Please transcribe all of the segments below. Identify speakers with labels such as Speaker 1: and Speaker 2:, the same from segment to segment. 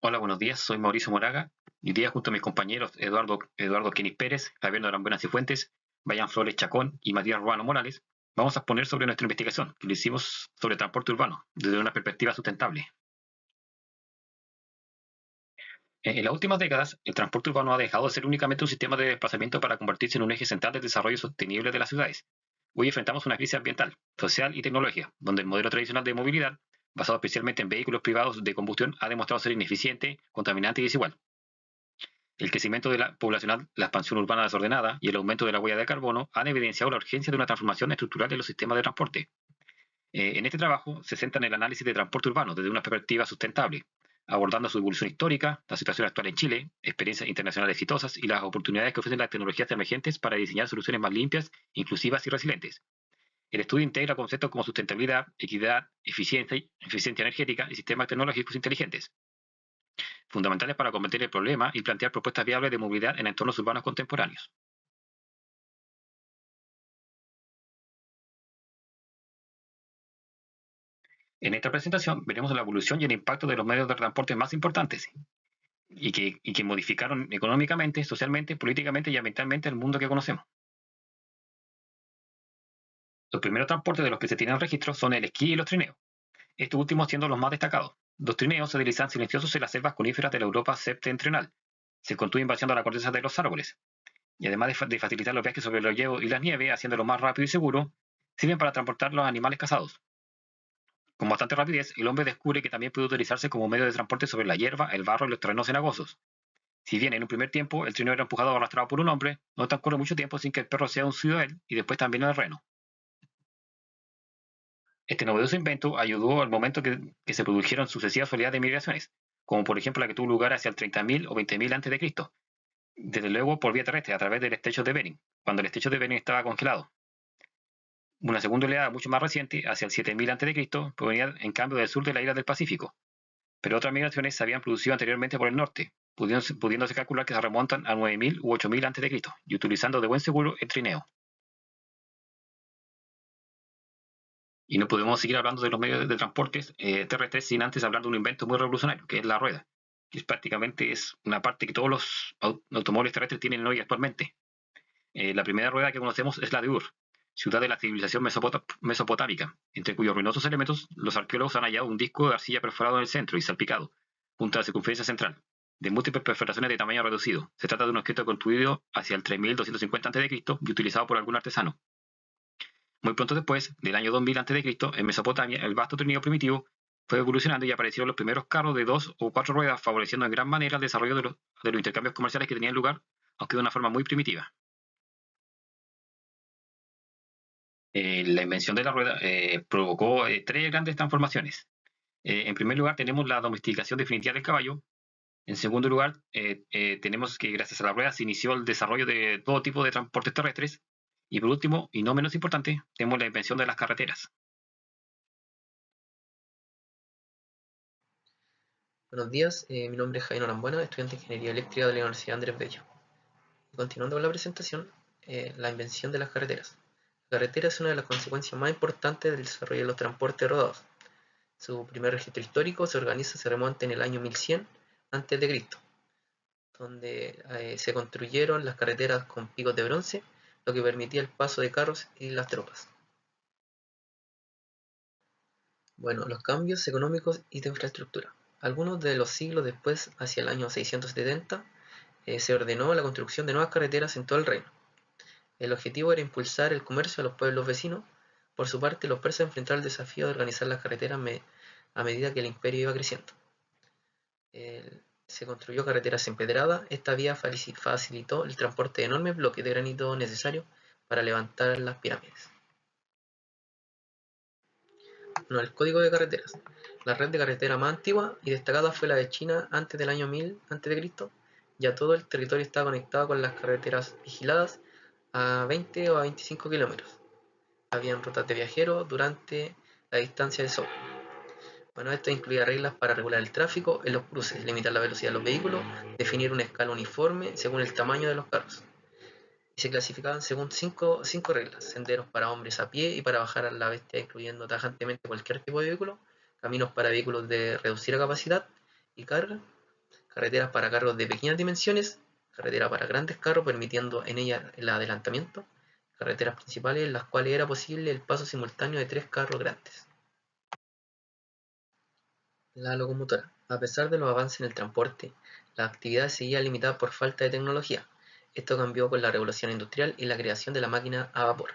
Speaker 1: Hola, buenos días. Soy Mauricio Moraga y hoy día junto a mis compañeros Eduardo Quenis Pérez, Javier Norambuena Cifuentes, Bayan Flores Chacón y Matías Ruano Morales, vamos a exponer sobre nuestra investigación que lo hicimos sobre transporte urbano desde una perspectiva sustentable. En las últimas décadas, el transporte urbano ha dejado de ser únicamente un sistema de desplazamiento para convertirse en un eje central del desarrollo sostenible de las ciudades. Hoy enfrentamos una crisis ambiental, social y tecnológica, donde el modelo tradicional de movilidad, basado especialmente en vehículos privados de combustión, ha demostrado ser ineficiente, contaminante y desigual. El crecimiento poblacional, la expansión urbana desordenada y el aumento de la huella de carbono han evidenciado la urgencia de una transformación estructural de los sistemas de transporte. En este trabajo se centra en el análisis de transporte urbano desde una perspectiva sustentable, abordando su evolución histórica, la situación actual en Chile, experiencias internacionales exitosas y las oportunidades que ofrecen las tecnologías emergentes para diseñar soluciones más limpias, inclusivas y resilientes. El estudio integra conceptos como sustentabilidad, equidad, eficiencia energética y sistemas tecnológicos inteligentes, fundamentales para combatir el problema y plantear propuestas viables de movilidad en entornos urbanos contemporáneos. En esta presentación veremos la evolución y el impacto de los medios de transporte más importantes y que modificaron económicamente, socialmente, políticamente y ambientalmente el mundo que conocemos. Los primeros transportes de los que se tienen registro son el esquí y los trineos, estos últimos siendo los más destacados. Los trineos se deslizan silenciosos en las selvas coníferas de la Europa septentrional. Se construyen vaciando la corteza de los árboles. Y además de facilitar los viajes sobre los hielos y las nieves, haciéndolo más rápido y seguro, sirven para transportar los animales cazados. Con bastante rapidez, el hombre descubre que también puede utilizarse como medio de transporte sobre la hierba, el barro y los terrenos cenagosos. Si bien en un primer tiempo el trineo era empujado o arrastrado por un hombre, no transcurre mucho tiempo sin que el perro sea uncido a él y después también el reno. Este novedoso invento ayudó al momento que se produjeron sucesivas oleadas de migraciones, como por ejemplo la que tuvo lugar hacia el 30.000 o 20.000 a.C., desde luego por vía terrestre a través del estrecho de Bering, cuando el estrecho de Bering estaba congelado. Una segunda oleada mucho más reciente, hacia el 7.000 a.C., provenía en cambio del sur de la isla del Pacífico, pero otras migraciones se habían producido anteriormente por el norte, pudiéndose calcular que se remontan a 9.000 u 8.000 a.C., y utilizando de buen seguro el trineo. Y no podemos seguir hablando de los medios de transporte terrestres sin antes hablar de un invento muy revolucionario, que es la rueda, que prácticamente es una parte que todos los automóviles terrestres tienen hoy actualmente. La primera rueda que conocemos es la de Ur, ciudad de la civilización mesopotámica, entre cuyos ruinosos elementos los arqueólogos han hallado un disco de arcilla perforado en el centro y salpicado, junto a la circunferencia central, de múltiples perforaciones de tamaño reducido. Se trata de un objeto construido hacia el 3.250 a.C. y utilizado por algún artesano. Muy pronto después, del año 2000 a.C., en Mesopotamia, el vasto trineo primitivo fue evolucionando y aparecieron los primeros carros de 2 o 4 ruedas, favoreciendo en gran manera el desarrollo de los intercambios comerciales que tenían lugar, aunque de una forma muy primitiva. La invención de la rueda provocó tres grandes transformaciones. En primer lugar, tenemos la domesticación definitiva del caballo. En segundo lugar, tenemos que gracias a la rueda se inició el desarrollo de todo tipo de transportes terrestres. Y por último, y no menos importante, tenemos la invención de las carreteras.
Speaker 2: Buenos días, mi nombre es Javier Norambuena, estudiante de Ingeniería Eléctrica de la Universidad Andrés Bello. Y continuando con la presentación, la invención de las carreteras. La carretera es una de las consecuencias más importantes del desarrollo de los transportes rodados. Su primer registro histórico se remonta en el año 1100 a.C., donde se construyeron las carreteras con picos de bronce, lo que permitía el paso de carros y las tropas. Bueno, los cambios económicos y de infraestructura. Algunos de los siglos después, hacia el año 670, se ordenó la construcción de nuevas carreteras en todo el reino. El objetivo era impulsar el comercio a los pueblos vecinos. Por su parte, los persas enfrentaron el desafío de organizar las carreteras a medida que el imperio iba creciendo. Se construyó carreteras empedradas. Esta vía facilitó el transporte de enormes bloques de granito necesarios para levantar las pirámides. Bueno, el código de carreteras. La red de carretera más antigua y destacada fue la de China antes del año 1000 a.C. Ya todo el territorio estaba conectado con las carreteras vigiladas a 20 o a 25 kilómetros. Habían rutas de viajeros durante la distancia de sol. Bueno, esto incluía reglas para regular el tráfico en los cruces, limitar la velocidad de los vehículos, definir una escala uniforme según el tamaño de los carros. Y se clasificaban según cinco reglas: senderos para hombres a pie y para bajar a la bestia, incluyendo tajantemente cualquier tipo de vehículo, caminos para vehículos de reducida capacidad y carga, carreteras para carros de pequeñas dimensiones, carretera para grandes carros permitiendo en ella el adelantamiento, carreteras principales en las cuales era posible el paso simultáneo de 3 carros grandes. La locomotora. A pesar de los avances en el transporte, la actividad seguía limitada por falta de tecnología. Esto cambió con la revolución industrial y la creación de la máquina a vapor.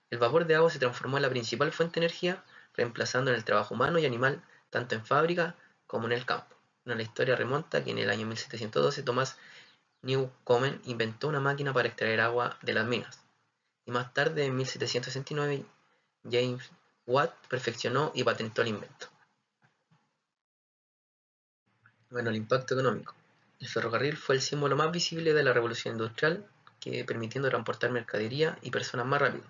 Speaker 2: El vapor de agua se transformó en la principal fuente de energía, reemplazando en el trabajo humano y animal, tanto en fábrica como en el campo. La historia remonta que en el año 1712 Thomas Newcomen inventó una máquina para extraer agua de las minas, y más tarde, en 1769, James Watt perfeccionó y patentó el invento. Bueno, el impacto económico. El ferrocarril fue el símbolo más visible de la revolución industrial, que permitiendo transportar mercadería y personas más rápido,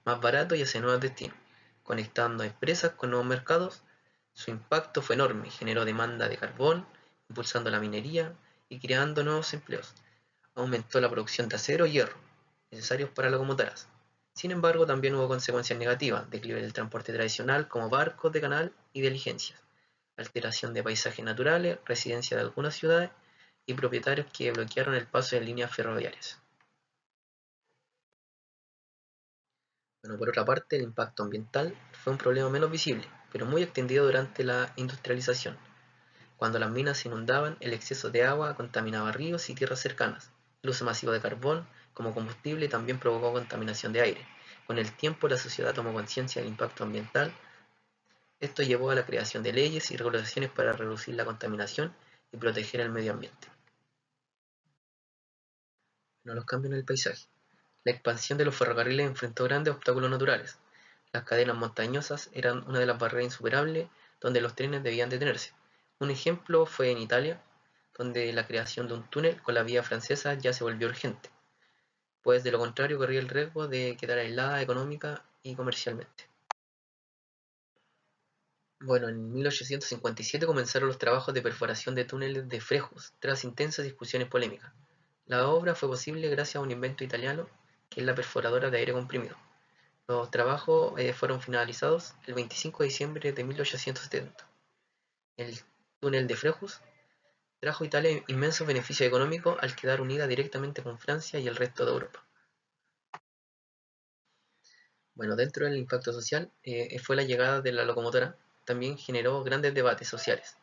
Speaker 2: más barato y hacia nuevos destinos, conectando a empresas con nuevos mercados. Su impacto fue enorme, generó demanda de carbón, impulsando la minería y creando nuevos empleos. Aumentó la producción de acero y hierro, necesarios para locomotoras. Sin embargo, también hubo consecuencias negativas, declive del transporte tradicional como barcos de canal y diligencias, alteración de paisajes naturales, residencia de algunas ciudades y propietarios que bloquearon el paso de líneas ferroviarias. Bueno, por otra parte, el impacto ambiental fue un problema menos visible, pero muy extendido durante la industrialización. Cuando las minas se inundaban, el exceso de agua contaminaba ríos y tierras cercanas. El uso masivo de carbón como combustible también provocó contaminación de aire. Con el tiempo, la sociedad tomó conciencia del impacto ambiental. Esto llevó a la creación de leyes y regulaciones para reducir la contaminación y proteger el medio ambiente. Bueno, los cambios en el paisaje. La expansión de los ferrocarriles enfrentó grandes obstáculos naturales. Las cadenas montañosas eran una de las barreras insuperables donde los trenes debían detenerse. Un ejemplo fue en Italia, donde la creación de un túnel con la vía francesa ya se volvió urgente, pues de lo contrario corría el riesgo de quedar aislada económica y comercialmente. Bueno, en 1857 comenzaron los trabajos de perforación de túneles de Frejus, tras intensas discusiones polémicas. La obra fue posible gracias a un invento italiano, que es la perforadora de aire comprimido. Los trabajos fueron finalizados el 25 de diciembre de 1870. El túnel de Frejus trajo a Italia inmensos beneficios económicos al quedar unida directamente con Francia y el resto de Europa. Bueno, dentro del impacto social fue la llegada de la locomotora, también generó grandes debates sociales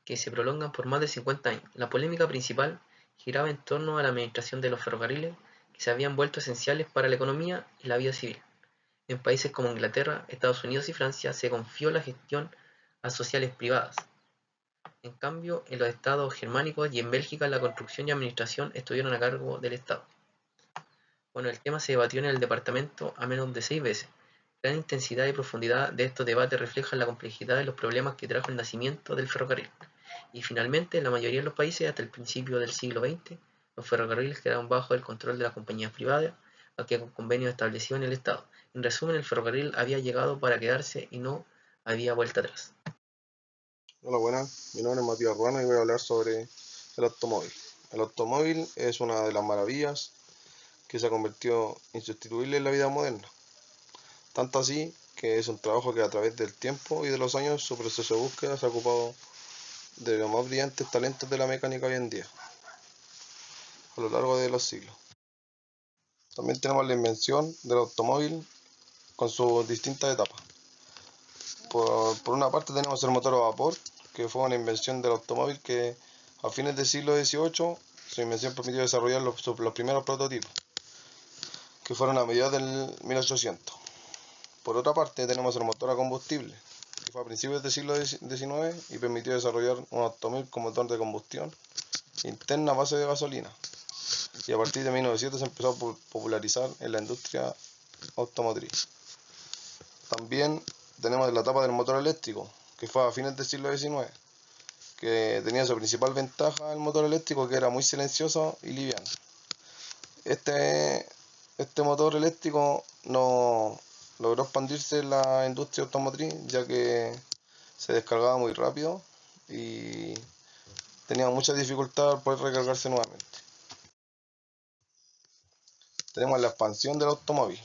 Speaker 2: que se prolongan por más de 50 años. La polémica principal giraba en torno a la administración de los ferrocarriles, que se habían vuelto esenciales para la economía y la vida civil. En países como Inglaterra, Estados Unidos y Francia se confió la gestión a sociales privadas. En cambio, en los estados germánicos y en Bélgica la construcción y administración estuvieron a cargo del Estado. Bueno, el tema se debatió en el Departamento a menos de 6 veces. La intensidad y profundidad de estos debates reflejan la complejidad de los problemas que trajo el nacimiento del ferrocarril. Y finalmente, en la mayoría de los países, hasta el principio del siglo XX, los ferrocarriles quedaron bajo el control de las compañías privadas, aunque con convenios establecidos en el Estado. En resumen, el ferrocarril había llegado para quedarse y no había vuelta atrás.
Speaker 3: Hola, buenas. Mi nombre es Matías Ruano y voy a hablar sobre el automóvil. El automóvil es una de las maravillas que se ha convertido insustituible en la vida moderna. Tanto así que es un trabajo que a través del tiempo y de los años su proceso de búsqueda se ha ocupado de los más brillantes talentos de la mecánica hoy en día, a lo largo de los siglos. También tenemos la invención del automóvil con sus distintas etapas. Por una parte tenemos el motor a vapor, que fue una invención del automóvil que a fines del siglo XVIII su invención permitió desarrollar los primeros prototipos, que fueron a mediados del 1800. Por otra parte tenemos el motor a combustible, que fue a principios del siglo XIX y permitió desarrollar un automóvil con motor de combustión interna a base de gasolina. Y a partir de 1900 se empezó a popularizar en la industria automotriz. También tenemos la etapa del motor eléctrico, que fue a fines del siglo XIX, que tenía su principal ventaja el motor eléctrico, que era muy silencioso y liviano. Este motor eléctrico no logró expandirse en la industria automotriz, ya que se descargaba muy rápido y tenía mucha dificultad para poder recargarse nuevamente. Tenemos la expansión del automóvil.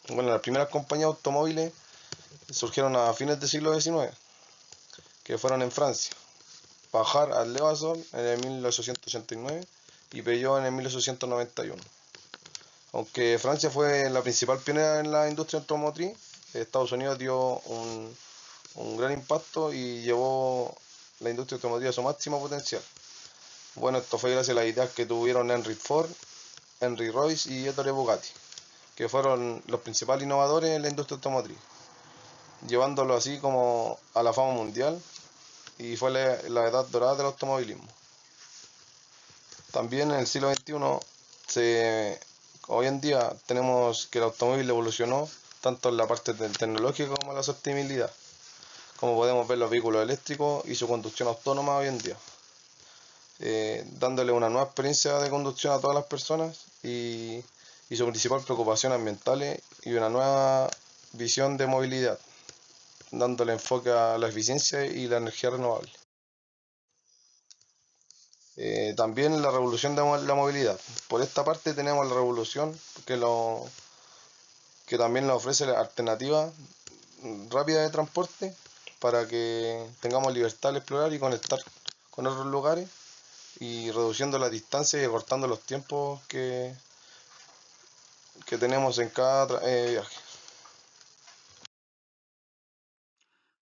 Speaker 3: Bueno, las primeras compañías automóviles surgieron a fines del siglo XIX, que fueron en Francia, Pajar Levasseur en el 1889 y Peugeot en el 1891. Aunque Francia fue la principal pionera en la industria automotriz, Estados Unidos dio un gran impacto y llevó la industria automotriz a su máximo potencial. Bueno, esto fue gracias a las ideas que tuvieron Henry Ford, Henry Royce y Ettore Bugatti, que fueron los principales innovadores en la industria automotriz, llevándolo así como a la fama mundial, y fue la edad dorada del automovilismo. También en el siglo XXI, hoy en día tenemos que el automóvil evolucionó tanto en la parte tecnológica como en la sostenibilidad, como podemos ver los vehículos eléctricos y su conducción autónoma hoy en día, dándole una nueva experiencia de conducción a todas las personas y su principal preocupación ambiental y una nueva visión de movilidad, dándole enfoque a la eficiencia y la energía renovable. También la revolución de la movilidad. Por esta parte tenemos la revolución que también nos ofrece la alternativa rápida de transporte para que tengamos libertad al explorar y conectar con otros lugares, y reduciendo las distancias y acortando los tiempos que tenemos en cada viaje.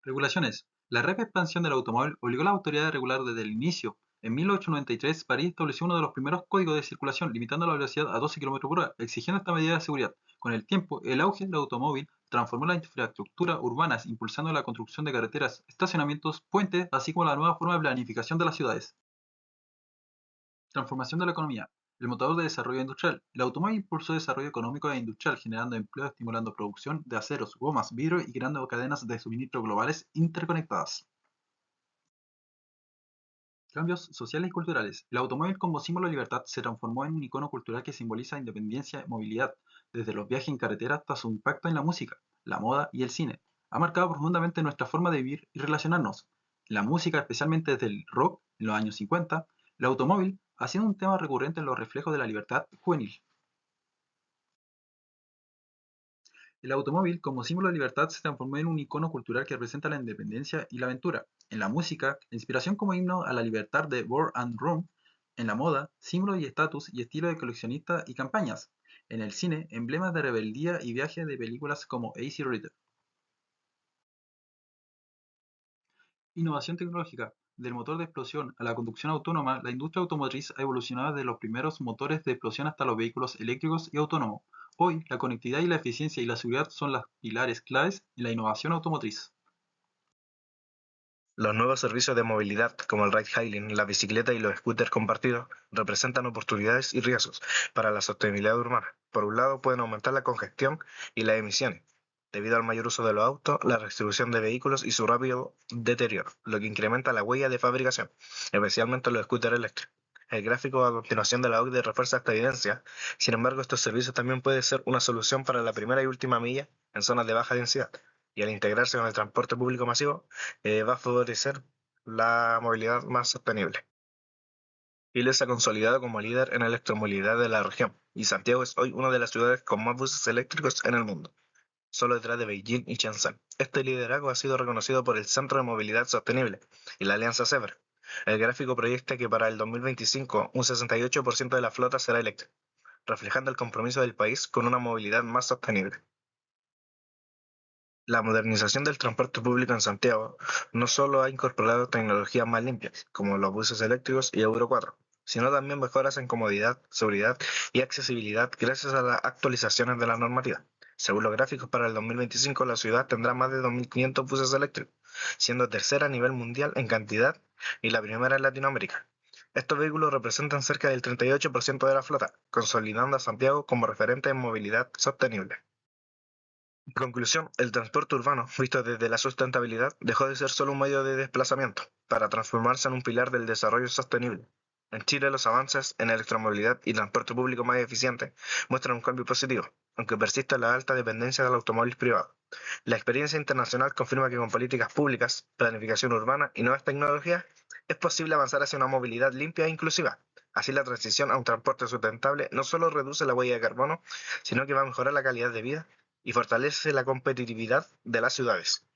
Speaker 4: Regulaciones. La rápida expansión del automóvil obligó a las autoridades a regular desde el inicio. En 1893, París estableció uno de los primeros códigos de circulación, limitando la velocidad a 12 km por hora, exigiendo esta medida de seguridad. Con el tiempo, el auge del automóvil transformó la infraestructura urbana, impulsando la construcción de carreteras, estacionamientos, puentes, así como la nueva forma de planificación de las ciudades. Transformación de la economía. El motor de desarrollo industrial. El automóvil impulsó el desarrollo económico e industrial, generando empleo, estimulando producción de aceros, gomas, vidrio y creando cadenas de suministro globales interconectadas. Cambios sociales y culturales. El automóvil como símbolo de libertad se transformó en un icono cultural que simboliza independencia y movilidad, desde los viajes en carretera hasta su impacto en la música, la moda y el cine. Ha marcado profundamente nuestra forma de vivir y relacionarnos. En la música, especialmente desde el rock en los años 50, el automóvil ha sido un tema recurrente en los reflejos de la libertad juvenil. El automóvil, como símbolo de libertad, se transformó en un icono cultural que representa la independencia y la aventura. En la música, la inspiración como himno a la libertad de War and Room. En la moda, símbolo y estatus y estilo de coleccionista y campañas. En el cine, emblemas de rebeldía y viaje de películas como Easy Rider. Innovación tecnológica. Del motor de explosión a la conducción autónoma, la industria automotriz ha evolucionado desde los primeros motores de explosión hasta los vehículos eléctricos y autónomos. Hoy, la conectividad y la eficiencia y la seguridad son los pilares claves en la innovación automotriz.
Speaker 5: Los nuevos servicios de movilidad, como el ride-hailing, la bicicleta y los scooters compartidos, representan oportunidades y riesgos para la sostenibilidad urbana. Por un lado, pueden aumentar la congestión y las emisiones, debido al mayor uso de los autos, la distribución de vehículos y su rápido deterioro, lo que incrementa la huella de fabricación, especialmente los scooters eléctricos. El gráfico a continuación de la OCDE refuerza esta evidencia. Sin embargo, estos servicios también pueden ser una solución para la primera y última milla en zonas de baja densidad, y al integrarse con el transporte público masivo, va a favorecer la movilidad más sostenible. Chile se ha consolidado como líder en electromovilidad de la región, y Santiago es hoy una de las ciudades con más buses eléctricos en el mundo, solo detrás de Beijing y Shenzhen. Este liderazgo ha sido reconocido por el Centro de Movilidad Sostenible y la Alianza Zebra. El gráfico proyecta que para el 2025 un 68% de la flota será eléctrica, reflejando el compromiso del país con una movilidad más sostenible. La modernización del transporte público en Santiago no solo ha incorporado tecnologías más limpias, como los buses eléctricos y Euro 4, sino también mejoras en comodidad, seguridad y accesibilidad gracias a las actualizaciones de la normativa. Según los gráficos, para el 2025 la ciudad tendrá más de 2.500 buses eléctricos, siendo tercera a nivel mundial en cantidad y la primera en Latinoamérica. Estos vehículos representan cerca del 38% de la flota, consolidando a Santiago como referente en movilidad sostenible. En conclusión, el transporte urbano, visto desde la sustentabilidad, dejó de ser solo un medio de desplazamiento, para transformarse en un pilar del desarrollo sostenible. En Chile, los avances en electromovilidad y transporte público más eficiente muestran un cambio positivo, aunque persiste la alta dependencia del automóvil privado. La experiencia internacional confirma que con políticas públicas, planificación urbana y nuevas tecnologías, es posible avanzar hacia una movilidad limpia e inclusiva. Así, la transición a un transporte sustentable no solo reduce la huella de carbono, sino que va a mejorar la calidad de vida y fortalece la competitividad de las ciudades.